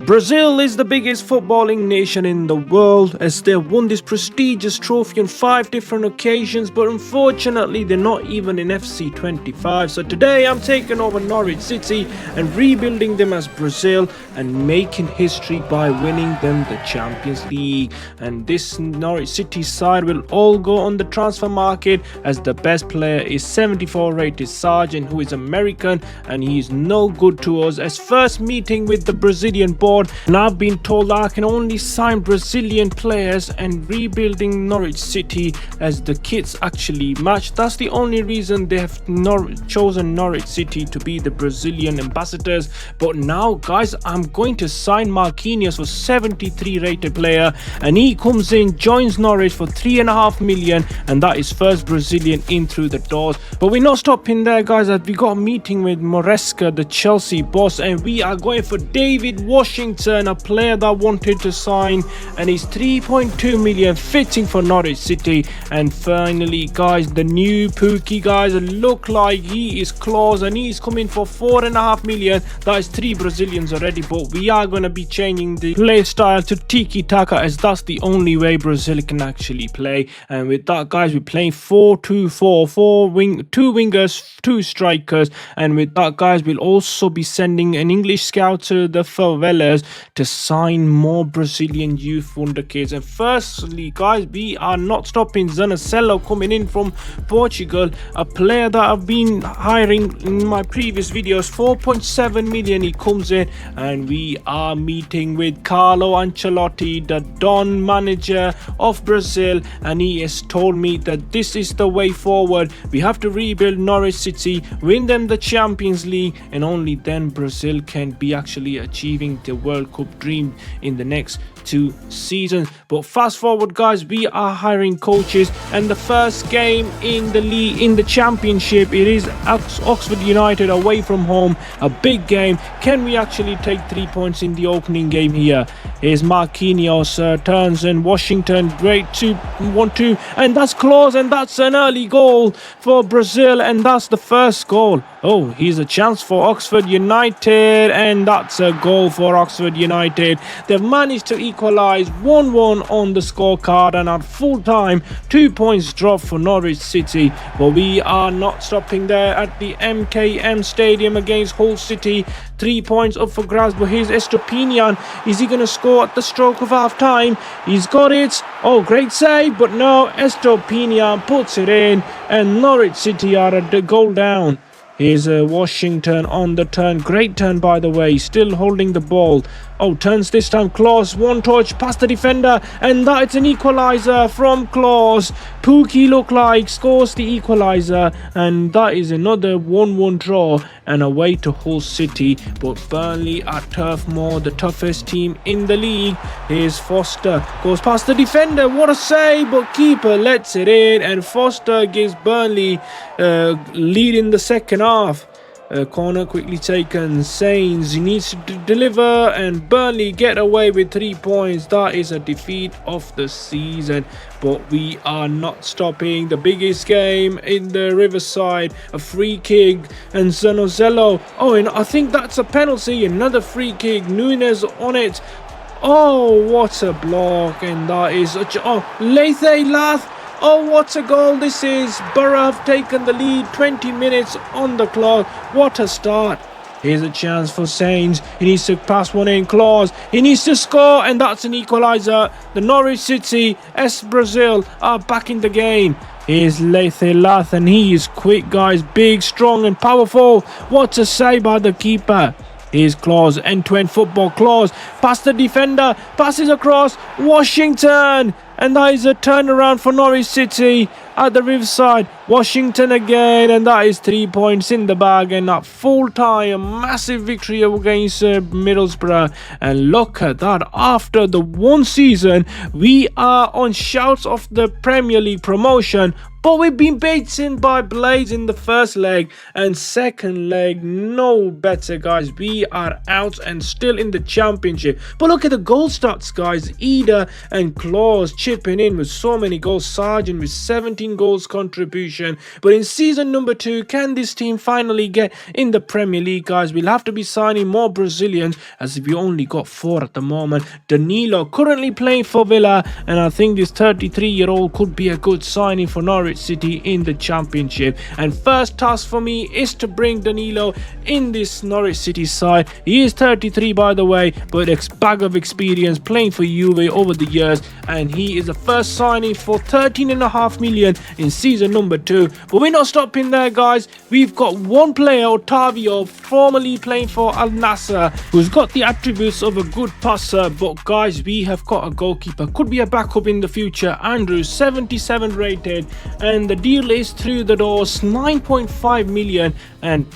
Brazil is the biggest footballing nation in the world, as they have won this prestigious trophy on 5 different occasions, but unfortunately they're not even in FC25. So today I'm taking over Norwich City and rebuilding them as Brazil and making history by winning them the Champions League. And this Norwich City side will all go on the transfer market, as the best player is 74 rated Sargent, who is American, and he is no good to us. As first meeting with the Brazilian board, and I've been told that I can only sign Brazilian players, and rebuilding Norwich City as the kits actually match. That's the only reason they have chosen Norwich City to be the Brazilian ambassadors. But now guys, I'm going to sign Marquinhos for 73 rated player, and he comes in, joins Norwich for 3.5 million, and that is first Brazilian in through the doors. But we're not stopping there guys, as we got a meeting with Moresca, the Chelsea boss, and we are going for David Washington, a player that wanted to sign, and he's 3.2 million, fitting for Norwich City. And finally guys, the new Pookie guys, look like he is close, and he's coming for 4.5 million. That is 3 Brazilians already, but we are going to be changing the play style to tiki-taka, as that's the only way Brazil can actually play. And with that guys, we're playing 4-2-4, 2 wingers, 2 strikers. And with that guys, we'll also be sending an English scout to the favelas to sign more Brazilian youth wonder kids. And firstly guys, we are not stopping Zanocelo coming in from Portugal, a player that I've been hiring in my previous videos. 4.7 million he comes in, and we are meeting with Carlo Ancelotti, the Don manager of Brazil, and he has told me that this is the way forward. We have to rebuild Norwich City, win them the Champions League, and only then Brazil can be actually achieving the World Cup dream in the next 2 seasons. But fast forward guys, we are hiring coaches, and the first game in the league, in the championship, it is Oxford United away from home, a big game. Can we actually take 3 points in the opening game here? Here's Marquinhos, turns, and Washington, great 1-2, and that's close, and that's an early goal for Brazil, and that's the first goal. Oh, here's a chance for Oxford United, and that's a goal for Oxford United. They've managed to equalise 1-1 on the scorecard, and at full time 2 points drop for Norwich City. But we are not stopping there at the MKM Stadium against Hull City. 3 points up for grabs, but here's Estopinian. Is he going to score at the stroke of half time? He's got it. Oh, great save, but no, Estopinian puts it in, and Norwich City are at the goal down. Here's Washington on the turn. Great turn, by the way. Still holding the ball. Oh, turns this time. Klaus, one touch past the defender, and that's an equaliser from Klaus. Pookie look like scores the equaliser, and that is another 1-1 draw and away to Hull City. But Burnley at Turf Moor, the toughest team in the league. Here's Foster, goes past the defender. What a save, but keeper lets it in, and Foster gives Burnley lead in the second half. Corner quickly taken. Sainz needs to deliver, and Burnley get away with 3 points. That is a defeat of the season, but we are not stopping. The biggest game in the Riverside, a free kick, and Zanocelo. Oh, and I think that's a penalty. Another free kick. Nunes on it. Oh, what a block, and that is Lethe Lath. Oh, what a goal this is. Borough have taken the lead, 20 minutes on the clock. What a start. Here's a chance for Sainz. He needs to pass one in. Klaus, he needs to score, and that's an equaliser. The Norwich City, Brazil are back in the game. Here's Lethe Lath, and he is quick guys, big, strong and powerful. What a save by the keeper. Here's Klaus, end-to-end football. Klaus past the defender, passes across. Washington, and that is a turnaround for Norwich City at the Riverside. Washington again, and that is 3 points in the bag. And at full time, a massive victory against Middlesbrough. And look at that, after the 1 season, we are on shouts of the Premier League promotion. but we've been beaten by Blades in the first leg, and second leg no better, guys. We are out and still in the championship. But look at the goal stats, guys. Ida and Claus chipping in with so many goals. Sargent with 17 goals contribution. But in season number 2, can this team finally get in the Premier League, guys? We'll have to be signing more Brazilians, as we only got 4 at the moment. Danilo currently playing for Villa, and I think this 33-year-old could be a good signing for Norwich City in the championship. And first task for me is to bring Danilo in this Norwich City side. He is 33, by the way, but a bag of experience playing for Juve over the years, and he is the first signing for 13.5 million in season number 2. But we're not stopping there, guys. We've got one player, Otavio, formerly playing for Al Nassr, who's got the attributes of a good passer. But guys, we have got a goalkeeper, could be a backup in the future. Andrew, 77 rated, and the deal is through the doors, 9.5 million.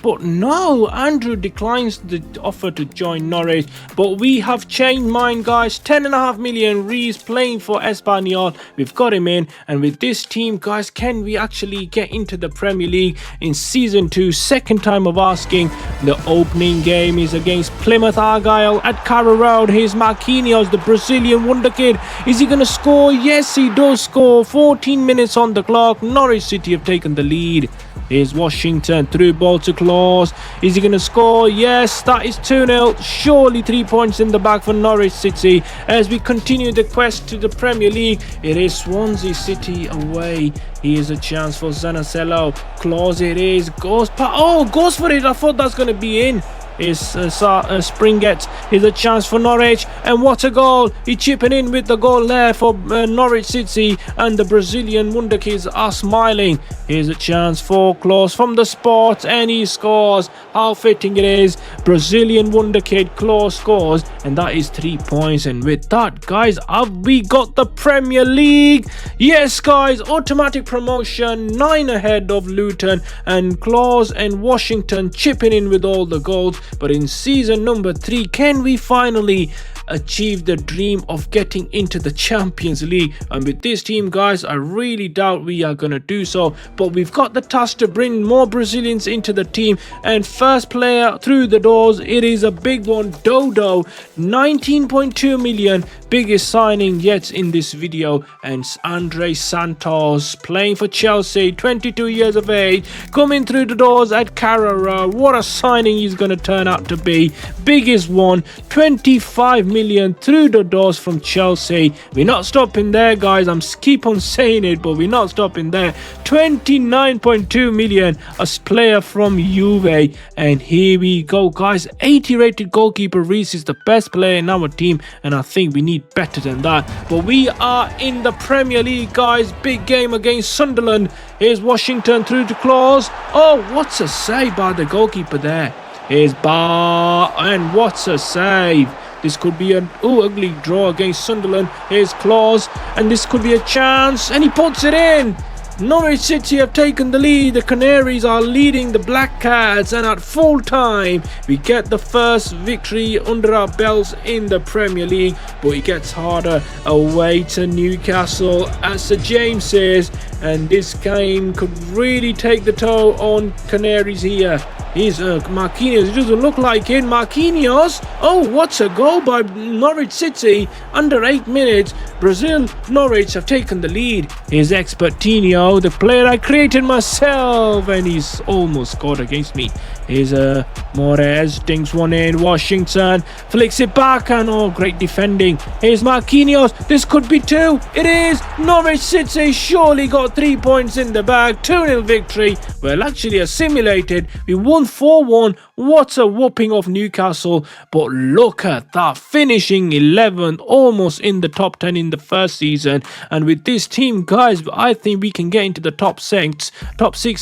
But no, Andrew declines the offer to join Norwich. But we have changed mind, guys. 10.5 million. Rees playing for Espanyol. We've got him in, and with this team, guys, can we actually get into the Premier League in season 2? Second time of asking. The opening game is against Plymouth Argyle at Carrow Road. Here's Marquinhos, the Brazilian wonder kid. Is he going to score? Yes, he does score. 14 minutes on the clock. Norwich City have taken the lead. Here's Washington, through ball to Claus. Is he going to score? Yes, that is 2-0. Surely 3 points in the bag for Norwich City. As we continue the quest to the Premier League, it is Swansea City away. Here's a chance for Zanacello. Claus it is. Goes for it. I thought that's going to be in. Is Springett. Here's a chance for Norwich, and what a goal. He's chipping in with the goal there for Norwich City, and the Brazilian wonder kids are smiling. Here's a chance for Claus from the spot, and he scores. How fitting it is. Brazilian wonder kid Claus scores, and that is 3 points. And with that, guys, have we got the Premier League? Yes, guys, automatic promotion, 9 ahead of Luton, and Claus and Washington chipping in with all the goals. But in season number 3, can we finally achieve the dream of getting into the Champions League? And with this team, guys, I really doubt we are going to do so. But we've got the task to bring more Brazilians into the team. And first player through the doors, it is a big one, Dodo. 19.2 million, biggest signing yet in this video. And Andre Santos, playing for Chelsea, 22 years of age, coming through the doors at Carrara. What a signing he's going to turn out to be. Biggest one, 25 million through the doors from Chelsea. We're not stopping there, guys. I'm keep on saying it, but we're not stopping there. 29.2 million, a player from Juve. And here we go, guys. 80 rated goalkeeper. Rees is the best player in our team, and I think we need better than that. But we are in the Premier League, guys. Big game against Sunderland. Here's Washington through to Claus. Oh, what's a save by the goalkeeper there. Here's Bar, and what's a save. This could be an ugly draw against Sunderland. Here's Claus, and this could be a chance, and he puts it in. Norwich City have taken the lead. The Canaries are leading the Black Cats, and at full time we get the first victory under our belts in the Premier League. But it gets harder away to Newcastle, as Sir James says, and this game could really take the toll on Canaries here. Here's Marquinhos. It doesn't look like it. Marquinhos. Oh, what's a goal by Norwich City. Under 8 minutes, Brazil, Norwich have taken the lead. Here's Xpert Khan, the player I created myself, and he's almost scored against me. Here's Morez, dinks one in. Washington flicks it back, and oh, great defending. Here's Marquinhos. This could be 2. It is. Norwich City surely got 3 points in the bag. 2-0 victory. Well, actually assimilated. We won 4-1. What a whooping of Newcastle. But look at that, finishing 11th, almost in the top 10 in the first season. And with this team, guys, I think we can get into the top 6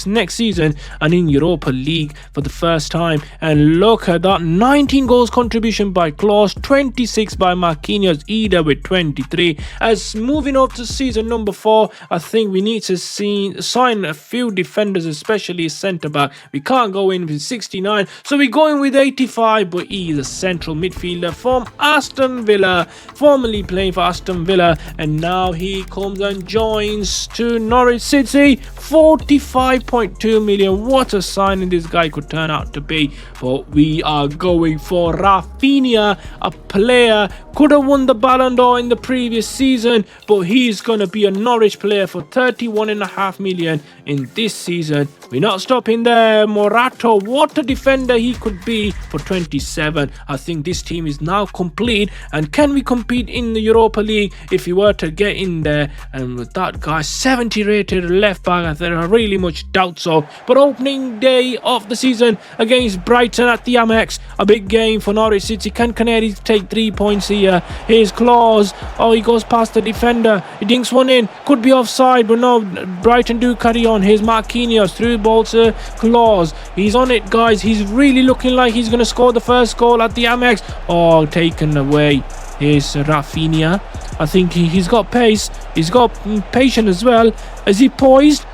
next season, and in Europa League for the first time. And look at that, 19 goals contribution by Claus, 26 by Marquinhos, Ida with 23. As moving on to season number 4, I think we need to sign a few defenders, especially centre back. We can't go in with 69, So we're going with 85, but he is a central midfielder from Aston Villa, formerly playing for Aston Villa, and now he comes and joins to Norwich City. 45.2 million. What a signing this guy could turn out to be. But we are going for Rafinha, a player could have won the Ballon d'Or in the previous season, but he's going to be a Norwich player for 31.5 million in this season. We're not stopping there. Morato, what a defender he could be for 27. I think this team is now complete, and can we compete in the Europa League if we were to get in there? And with that guy, 70 rated left back, I really much doubt so. But opening day of the season against Brighton at the Amex, a big game for Norwich City. Can Canaries take 3 points here? Here's Claus. Oh, he goes past the defender. He dinks one in. Could be offside, but no, Brighton do carry on. Here's Marquinhos through ball to Claus. He's on it, guys. He's really looking like he's going to score the first goal at the Amex. Oh, taken away. Here's Rafinha. I think he's got pace. He's got patience as well. Is he poised?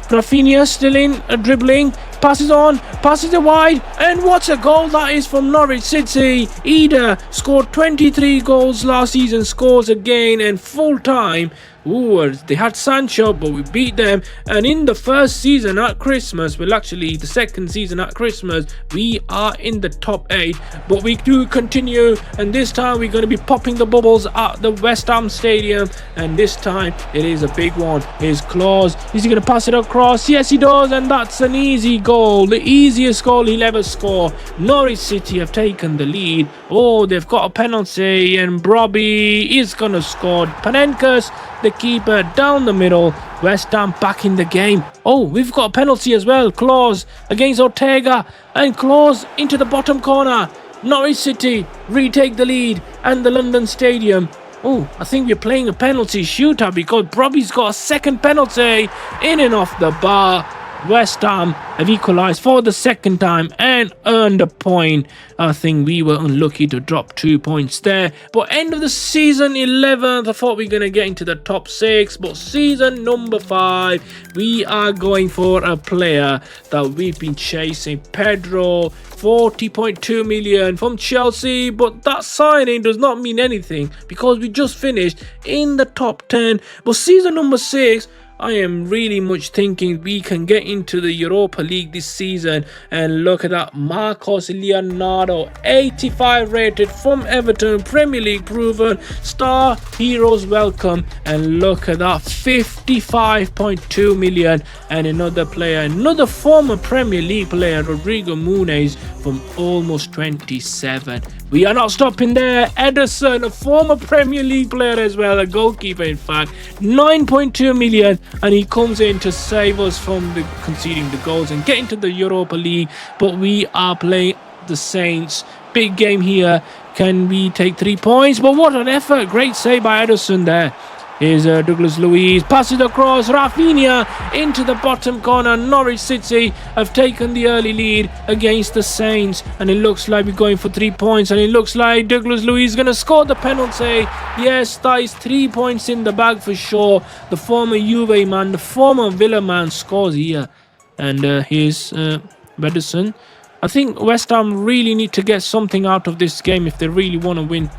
Rafinha still in, dribbling, passes on, passes it wide, and what a goal that is from Norwich City. Ida scored 23 goals last season, scores again, and full time. Ooh, they had Sancho, but we beat them. And in the first season at Christmas, well, actually the second season at Christmas, we are in the top 8. But we do continue, and this time we're going to be popping the bubbles at the West Ham Stadium. And this time it is a big one. Here's Claus. Is he going to pass it across? Yes, he does, and that's an easy goal. The easiest goal he'll ever score. Norwich City have taken the lead. Oh, they've got a penalty, and Brobby is going to score. Panenkas, the keeper, down the middle. West Ham back in the game. Oh, we've got a penalty as well. Claus against Ortega, and Claus into the bottom corner. Norwich City retake the lead and the London Stadium. Oh, I think we're playing a penalty shootout because Brobby's got a second penalty in and off the bar. West Ham have equalised for the second time and earned a point. I think we were unlucky to drop 2 points there. But end of the season 11th, I thought we were going to get into the top 6. But season number 5, we are going for a player that we've been chasing. Pedro, 40.2 million from Chelsea. But that signing does not mean anything because we just finished in the top 10. But season number 6, I am really much thinking we can get into the Europa League this season. And look at that, Marcos Leonardo, 85 rated from Everton, Premier League proven, star heroes welcome. And look at that, 55.2 million. And another player, another former Premier League player, Rodrigo Muniz, from almost 27. We are not stopping there. Ederson, a former Premier League player as well, a goalkeeper in fact, 9.2 million, and he comes in to save us from conceding the goals and get into the Europa League. But we are playing the Saints. Big game here. Can we take 3 points? But what an effort. Great save by Ederson there. Here's Douglas Luiz, passes across, Rafinha into the bottom corner. Norwich City have taken the early lead against the Saints, and it looks like we're going for 3 points, and it looks like Douglas Luiz is going to score the penalty. Yes, that is 3 points in the bag for sure. The former Juve man, the former Villa man scores here. And here's Ederson. I think West Ham really need to get something out of this game if they really want to win.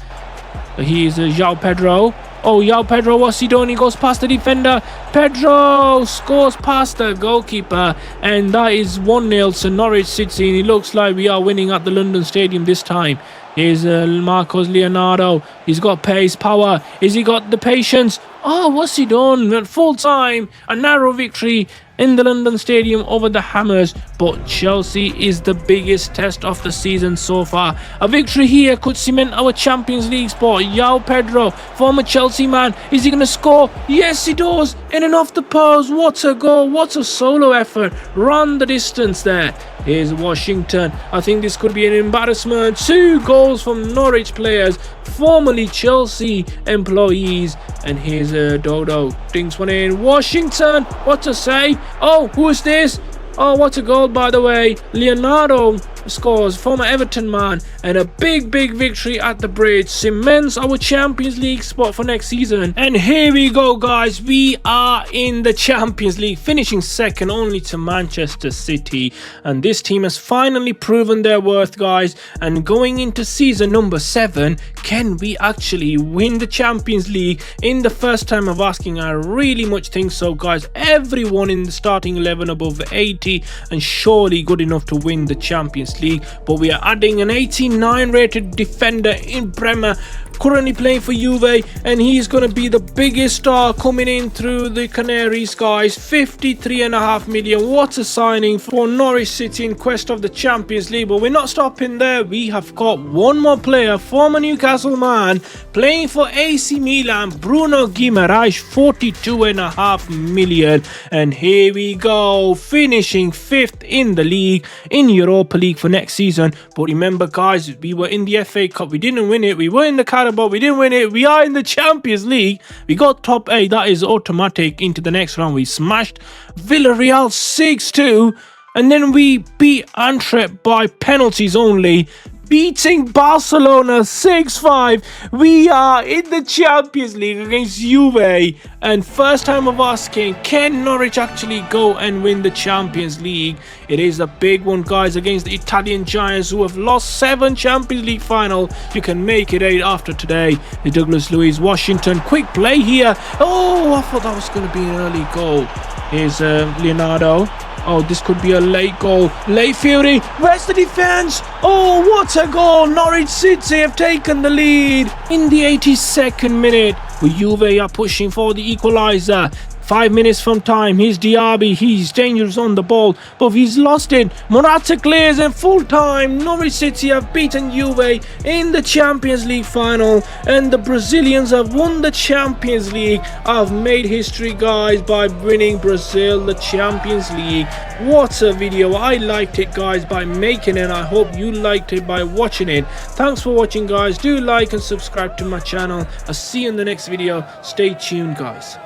Here's João Pedro. Oh, João Pedro, what's he doing? He goes past the defender. Pedro scores past the goalkeeper. And that is 1-0 to Norwich City. And it looks like we are winning at the London Stadium this time. Here's Marcos Leonardo. He's got pace, power. Has he got the patience? Oh, what's he done? At full time, a narrow victory in the London Stadium over the Hammers. But Chelsea is the biggest test of the season so far. A victory here could cement our Champions League spot. João Pedro, former Chelsea man. Is he going to score? Yes, he does. In and off the post. What a goal. What a solo effort. Run the distance there. Here's Washington. I think this could be an embarrassment. 2 goals from Norwich players, formerly Chelsea employees. And here's Dodo. Dings one in. Washington. What a save. Oh, who is this? Oh, what a goal, by the way. Leonardo scores, former Everton man, and a big victory at the bridge cements our Champions League spot for next season. And here we go, guys, we are in the Champions League, finishing second only to Manchester City, and this team has finally proven their worth, guys. And going into season number 7, can we actually win the Champions League in the first time of asking? I really much think so, guys. Everyone in the starting 11 above 80 and surely good enough to win the Champions League. But we are adding an 89 rated defender in Bremer, currently playing for Juve, and he's going to be the biggest star coming in through the Canaries, guys. 53.5 million. What a signing for Norwich City in quest of the Champions League. But we're not stopping there. We have got one more player, former Newcastle man, playing for AC Milan, Bruno Guimaraes, 42.5 million. And here we go, finishing 5th in the league, in Europa League for next season. But remember, guys, we were in the FA Cup, we didn't win it. We were in the Carabao, we didn't win it. We are in the Champions League, we got top 8, that is automatic into the next round. We smashed Villarreal 6-2, and then we beat Antwerp by penalties only, beating Barcelona 6-5. We are in the Champions League against Juve, and first time of asking, can Norwich actually go and win the Champions League? It is a big one, guys, against the Italian giants who have lost 7 Champions League final. You can make it 8 after today. The Douglas Luiz Washington, quick play here. Oh, I thought that was going to be an early goal. Here's Leonardo. Oh, this could be a late goal. Late Fury. Where's the defense? Oh, what a goal. Norwich City have taken the lead in the 82nd minute. Juve are pushing for the equaliser. 5 minutes from time. Here's Diaby. He's dangerous on the ball, but he's lost it. Morata clears, and full time. Norwich City have beaten Juve in the Champions League final, and the Brazilians have won the Champions League. I've made history, guys, by winning Brazil the Champions League. What a video. I liked it, guys, by making it. I hope you liked it by watching it. Thanks for watching, guys. Do like and subscribe to my channel. I'll see you in the next video. Stay tuned, guys.